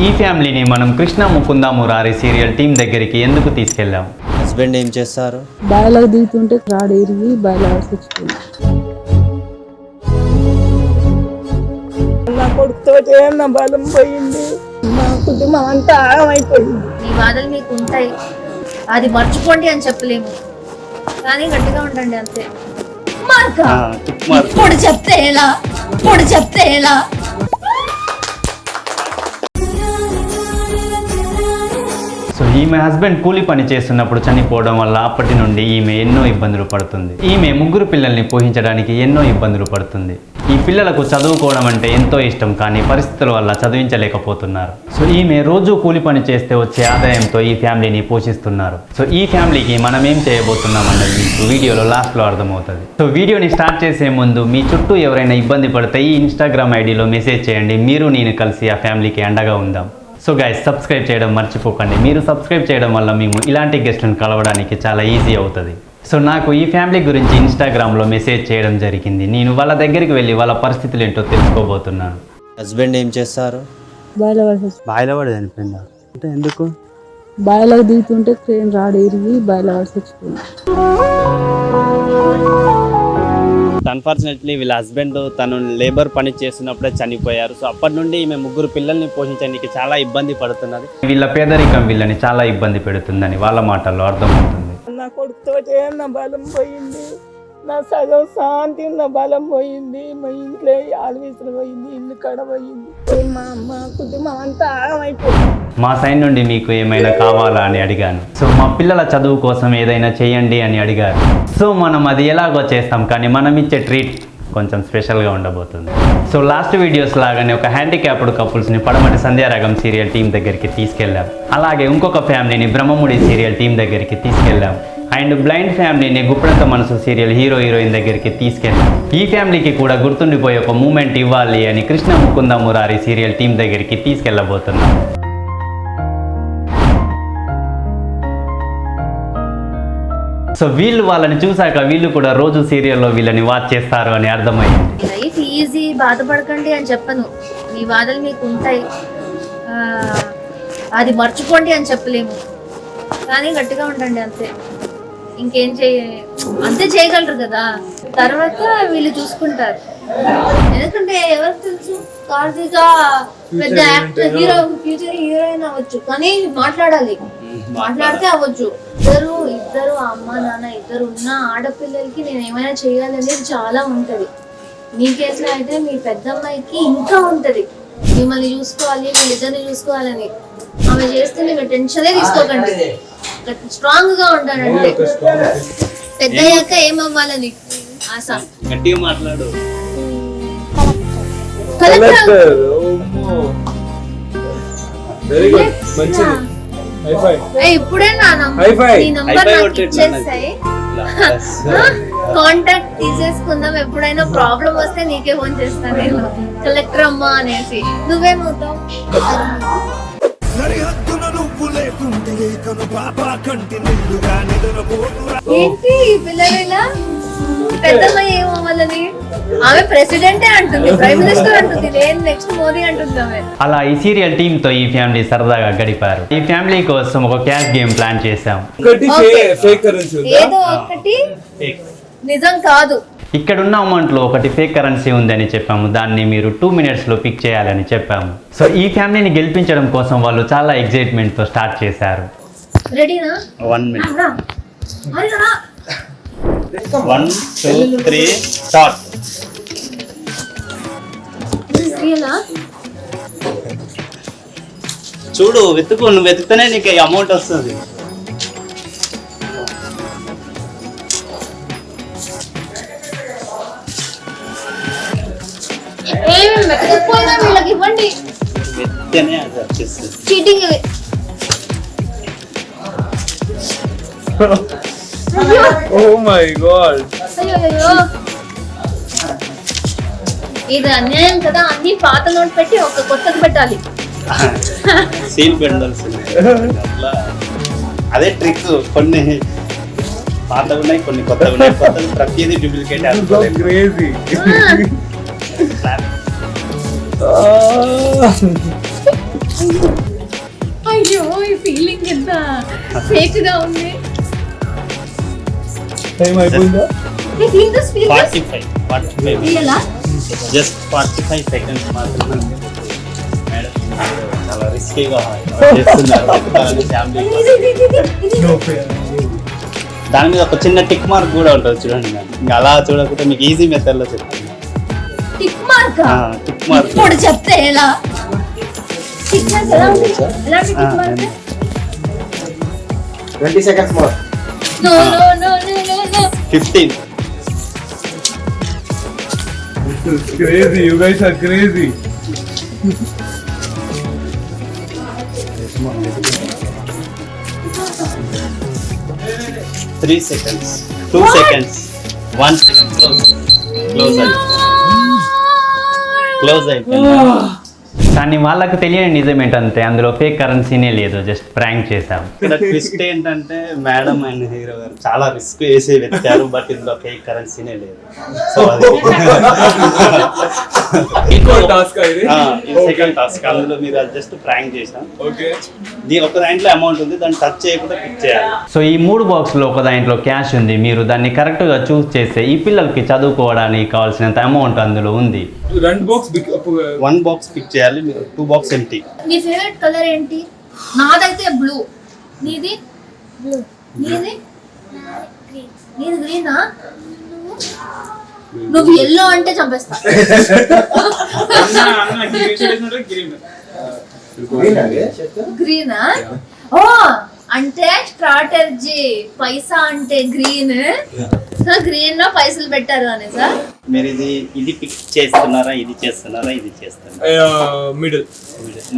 ఈ ఫ్యామిలీని మనం కృష్ణ ముకుంద మురారి సీరియల్ టీం దగ్గరికి ఎందుకు తీసుకెళ్ళాం? హస్బెండ్ ఏం చేస్తారు? బాయిలకు దిగుతుంటే రాడు ఇరిగి బాయిలో వచ్చింది. నా కొడుకుతో నా బలం పోయింది, మా కుటుంబం అంతా ఆగమైపోయింది. మీ బాధలు మీకు ఉంటాయి, అది మర్చిపోండి అని చెప్పలేము, కానీ గట్టిగా ఉండండి అంతే. ఇప్పుడు చెప్తే ఎలా, ఇప్పుడు చెప్తే ఎలా? సో ఈమె హస్బెండ్ కూలి పని చేస్తున్నప్పుడు చనిపోవడం వల్ల అప్పటి నుండి ఈమె ఎన్నో ఇబ్బందులు పడుతుంది. ఈమె 3 పిల్లల్ని పోషించడానికి ఎన్నో ఇబ్బందులు పడుతుంది. ఈ పిల్లలకు చదువుకోవడం అంటే ఎంతో ఇష్టం, కానీ పరిస్థితుల వల్ల చదివించలేకపోతున్నారు. సో ఈమె రోజు కూలి పని చేస్తే వచ్చే ఆదాయంతో ఈ ఫ్యామిలీని పోషిస్తున్నారు. సో ఈ ఫ్యామిలీకి మనం ఏం చేయబోతున్నాం అన్నది మీకు వీడియోలో లాస్ట్లో అర్థమవుతుంది. సో వీడియోని స్టార్ట్ చేసే ముందు మీ చుట్టూ ఎవరైనా ఇబ్బంది పడితే ఈ ఇన్స్టాగ్రామ్ ఐడిలో మెసేజ్ చేయండి. మీరు నేను కలిసి ఆ ఫ్యామిలీకి అండగా ఉందాం. సో గైస్, సబ్స్క్రైబ్ చేయడం మర్చిపోకండి. మీరు సబ్స్క్రైబ్ చేయడం వల్ల మేము ఇలాంటి గెస్ట్లను కలవడానికి చాలా ఈజీ అవుతుంది. సో నాకు ఈ ఫ్యామిలీ గురించి ఇన్స్టాగ్రామ్లో మెసేజ్ చేయడం జరిగింది. నేను వాళ్ళ దగ్గరికి వెళ్ళి వాళ్ళ పరిస్థితులు ఏంటో తెలుసుకోబోతున్నాను. హస్బెండ్ ఏం చేస్తారు? బాయిలో బాయిలో పడి చనిపోయిందా? అంటే ఎందుకు? బాయిలకు దిగుతుంటే ట్రైన్ రాడు ఇరిగి బాయిలో వచ్చింది. అన్ఫార్చునేట్లీ వీళ్ళ హస్బెండ్ తను లేబర్ పని చేస్తున్నప్పుడే చనిపోయారు. సో అప్పటి నుండి ఈమె 3 పిల్లల్ని పోషించడానికి చాలా ఇబ్బంది పడుతున్నది. వీళ్ళ పేదరికం వీళ్ళని చాలా ఇబ్బంది పెడుతుందని వాళ్ళ మాటల్లో అర్థమవుతుంది. నా కొడుకుతో నా బలం పోయింది, నా సగం శాంతి నా బలం పోయింది, మా ఇంట్లో ఆడవీసులు పోయింది, ఇల్లు కడ పోయింది, మా అమ్మ కుటుంబం అంతా ఆగమైపోయింది. మా సైడ్ నుండి మీకు ఏమైనా కావాలా అని అడిగాను. సో మా పిల్లల చదువు కోసం ఏదైనా చేయండి అని అడిగారు. సో మనం అది ఎలాగో చేస్తాం, కానీ మనం ఇచ్చే ట్రీట్ కొంచెం స్పెషల్గా ఉండబోతుంది. సో లాస్ట్ వీడియోస్ లాగానే ఒక హ్యాండిక్యాప్డ్ కపుల్స్ని పడమటి సంధ్యారాగం సీరియల్ టీం దగ్గరికి తీసుకెళ్ళాం. అలాగే ఇంకొక ఫ్యామిలీని బ్రహ్మముడి సీరియల్ టీం దగ్గరికి తీసుకెళ్ళాం. అండ్ బ్లైండ్ ఫ్యామిలీని గుప్పెడంత మనసు సీరియల్ హీరోయిన్ దగ్గరికి తీసుకెళ్ళాం. ఈ ఫ్యామిలీకి కూడా గుర్తుండిపోయే ఒక మూమెంట్ ఇవ్వాలి అని కృష్ణ ముకుంద మురారి సీరియల్ టీం దగ్గరికి తీసుకెళ్ళబోతున్నాం. సో వీళ్ళు వాళ్ళని చూసాక వీళ్ళు కూడా రోజు సీరియల్లో వీళ్ళని వాచ్ చేస్తారు అని అర్థమైంది. లైఫ్ ఈజీ, బాధపడకండి అని చెప్పను, మీ బాధలు మీకు ఉంటాయి, అది మర్చిపోండి అని చెప్పలేము, కానీ గట్టిగా ఉండండి అంతే. ఇంకేం అంతే చేయగలరు కదా, తర్వాత వీళ్ళు చూసుకుంటారు. ఎందుకంటే ఎవరికి తెలుసు, కార్తీక పెద్ద యాక్టర్, హీరో, ఫ్యూచర్ హీరోయిన్ అవ్వచ్చు, కానీ మాట్లాడితే అవ్వచ్చు. ఇద్దరు అమ్మ నాన్న ఇద్దరు ఉన్న ఆడపిల్లలకి నేను ఏమైనా చేయాలనేది చాలా ఉంటది. మీ కేసులో అయితే మీ పెద్దమ్మాయికి ఇంకా ఉంటది, మిమ్మల్ని చూసుకోవాలి, వీళ్ళిద్దరిని చూసుకోవాలని. ఆమె చేస్తే మీరు టెన్షనే తీసుకోకండి, స్ట్రాంగ్ గా ఉంటాడంటే. పెద్ద అయ్యాక ఏమవ్వాలని ఆశ? గట్టిగా మాట్లాడు. ఇప్పుడే నా నంబర్ నాకు ఇచ్చేస్తాయి, కాంటాక్ట్ తీసేసుకుందాం. ఎప్పుడైనా ప్రాబ్లం వస్తే నీకే ఫోన్ చేస్తాను నేను, కలెక్టర్ అమ్మా అనేసి. నువ్వేమవుతావు? ఏంటి పిల్లలైనా పెద్దమ్మాయి ఏమవ్వాలని? ఆమె ప్రెసిడెంటే అంటుంది, ప్రైమ్ మినిస్టర్ అంటుంది, నేను నెక్స్ట్ మోదీ అంటుంది ఆమె. అలా ఈ సీరియల్ టీమ్ తో ఈ ఫ్యామిలీ సరదాగా గడిపారు. ఈ ఫ్యామిలీ కోసం ఒక క్యాష్ గేమ్ ప్లాన్ చేశాం. ఏదో ఒకటి నిజం కాదు. ఇక్కడ ఉన్న అమౌంట్ లో ఒకటి ఫేక్ కరెన్సీ ఉందని చెప్పాము. దాన్ని మీరు 2 minutes లో పిక్ చేయాలని చెప్పాము. సో ఈ ఫ్యామిలీని గెలిపించడం కోసం వాళ్ళు చాలా ఎక్సైట్మెంట్ తో స్టార్ట్ చేశారు. రెడీనా? 1 minute. 1 2 3 స్టార్ట్. చూడు, నువ్వు వెతుకుతేనే నీకు అమౌంట్ వస్తుంది. వీళ్ళకి ఇవ్వండి, వెతుకుతేనే అది వచ్చేస్తుంది. చీటింగ్. Oh my god. అయ్యో, ఇది అన్యాయం కదా. అన్ని పాత నోట్ పెట్టి ఒక కొత్తది పెట్టాలి. సీల్ పెట్టాల్సింది. అట్లా అదే ట్రిక్. కొన్ని పాత ఉన్నాయి, కొన్ని కొత్త ఉన్నాయి. కొత్తది ప్రతిదీ డూప్లికేట్. Crazy. అయ్యో ఈ ఫీలింగ్ ఎంత ఫేక్ గా ఉంది. టైం అయిపోయిందా? ఫీల్ 45 రియలా? జస్ట్ 45 సెకండ్స్ మాత్రమే ఉంది. మేడం చాలా రిస్కీగా చేస్తున్నారు ఫ్యామిలీ. No fear. దాని మీద ఒక చిన్న టిక్ మార్క్ కూడా ఉంటుంది చూడండి మేడం. ఇంకా అలా చూడకుండా మీకు ఈజీ మెథడ్లో చెప్తాను. టిక్ మార్క్ టిక్ మార్క్ ఇప్పుడు చెప్తే ఎలా? టిక్ మార్క్ ఎలా ఉంది? ఎలాంటి tick mark? 20 seconds more. No no no no no no. 15. This is crazy. You guys are crazy. Three seconds, 2 seconds, 1 second. Close అయిపోయింది. కానీ వాళ్ళకు తెలియని నిజం ఏంటంటే అందులో ఫేక్ కరెన్సీనే లేదు, జస్ట్ ప్రాంక్ చేశాం. ఇక్కడ ట్విస్ట్ ఏంటంటే మేడం అండ్ హీరో గారు చాలా రిస్క్ వేసి వెతికారు, బట్ ఇందులో ఫేక్ కరెన్సీనే లేదు. సో అది ఇంకో టాస్క్ ఇది. Second task. అందులో మీరు అది జస్ట్ ప్రాంక్ చేసాం. ఓకే. దీని ఒక దాంట్లో అమౌంట్ ఉంది, దాన్ని టచ్ చేయకుండా పిక్ చేయాలి. సో ఈ 3 బాక్స్లో ఒక దాంట్లో క్యాష్ ఉంది. మీరు దాన్ని కరెక్ట్గా చూస్ చేస్తే ఈ పిల్లలకి చదువుకోవడానికి కావాల్సినంత అమౌంట్ అందులో ఉంది. రెండు బాక్స్ 1 బాక్స్ పిక్ చేయాలి, 2 బాక్స్ ఎంటీ. నీ ఫేవరెట్ కలర్ ఏంటి? నాదైతే బ్లూ. నీది? బ్లూ. నీది? నీది గ్రీనా? నువ్వు ఎల్లో అంటే చంపేస్తా. Green అది? గ్రీనా? ఓ అంటే స్ట్రాటజీ. పైసా అంటే గ్రీన్. సో గ్రీన్ లో పైసలు పెట్టారు అని సార్. మీరు ఇది పిక్ చేస్తున్నారా, ఇది చేస్తున్నారా, ఇది చేస్తున్నారా? మిడిల్.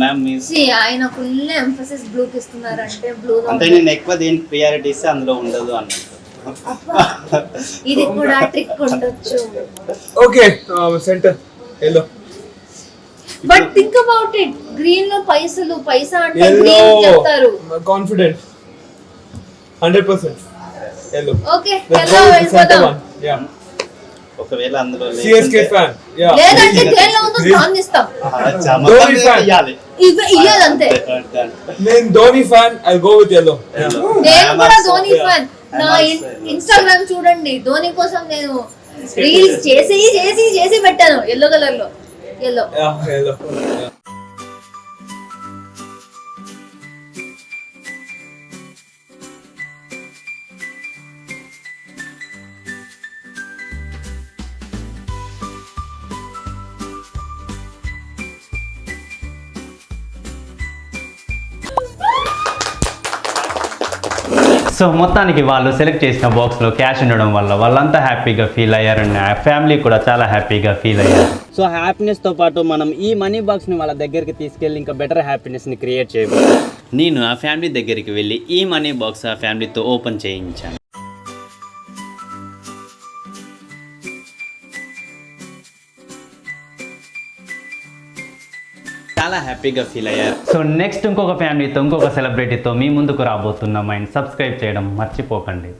మ్యామ్ మీ ఆయన ఫుల్ ఎంఫసిస్ బ్లూ కి ఇస్తున్నారు అంటే బ్లూ. అంటే నేను ఎక్కువ దేనికి ప్రియారిటీ ఇస్తే అందులో ఉండదు అన్నట్టు. ఇది కూడా ట్రిక్ ఉండొచ్చు. Okay. Centre yellow. But think about it. Green లో పైసలు. పైసా అంటే గ్రీన్ చెప్తారు. కాన్ఫిడెంట్ 100%. ఎల్లో. ఓకే ఎల్లో వెళ్ళిపోదాం. యా. ఒకవేళ అందులో CSK ఫ్యాన్. యా. లేదంటే దేనిలో ఉందో దాన్ని ఇస్తాం. ధోని fan. ఇయ్యాలి అంతే. నేను Dhoni fan. I go with yellow. నేను కూడా ధోని ఫ్యాన్. నా ఇన్స్టాగ్రామ్ చూడండి, ధోని కోసం నేను రీల్స్ చేసి చేసి చేసి పెట్టాను ఎల్లో కలర్ లో. ఎల్లో. Yeah yellow. సో మొత్తానికి వాళ్ళు సెలెక్ట్ చేసిన బాక్స్లో క్యాష్ ఉండడం వల్ల వాళ్ళంతా హ్యాపీగా ఫీల్ అయ్యారండి. ఆ ఫ్యామిలీ కూడా చాలా హ్యాపీగా ఫీల్ అయ్యారు. సో హ్యాపీనెస్తో పాటు మనం ఈ మనీ బాక్స్ని వాళ్ళ దగ్గరికి తీసుకెళ్ళి ఇంకా బెటర్ హ్యాపీనెస్ని క్రియేట్ చేయబోతున్నాం. నేను ఆ ఫ్యామిలీ దగ్గరికి వెళ్ళి ఈ మనీ బాక్స్ ఆ ఫ్యామిలీతో ఓపెన్ చేయించాను. చాలా హ్యాపీగా ఫీల్ అయ్యారు. సో నెక్స్ట్ ఇంకొక ఫ్యామిలీతో ఇంకొక సెలబ్రిటీతో మీ ముందుకు రాబోతున్నాం. అండ్ సబ్స్క్రైబ్ చేయడం మర్చిపోకండి.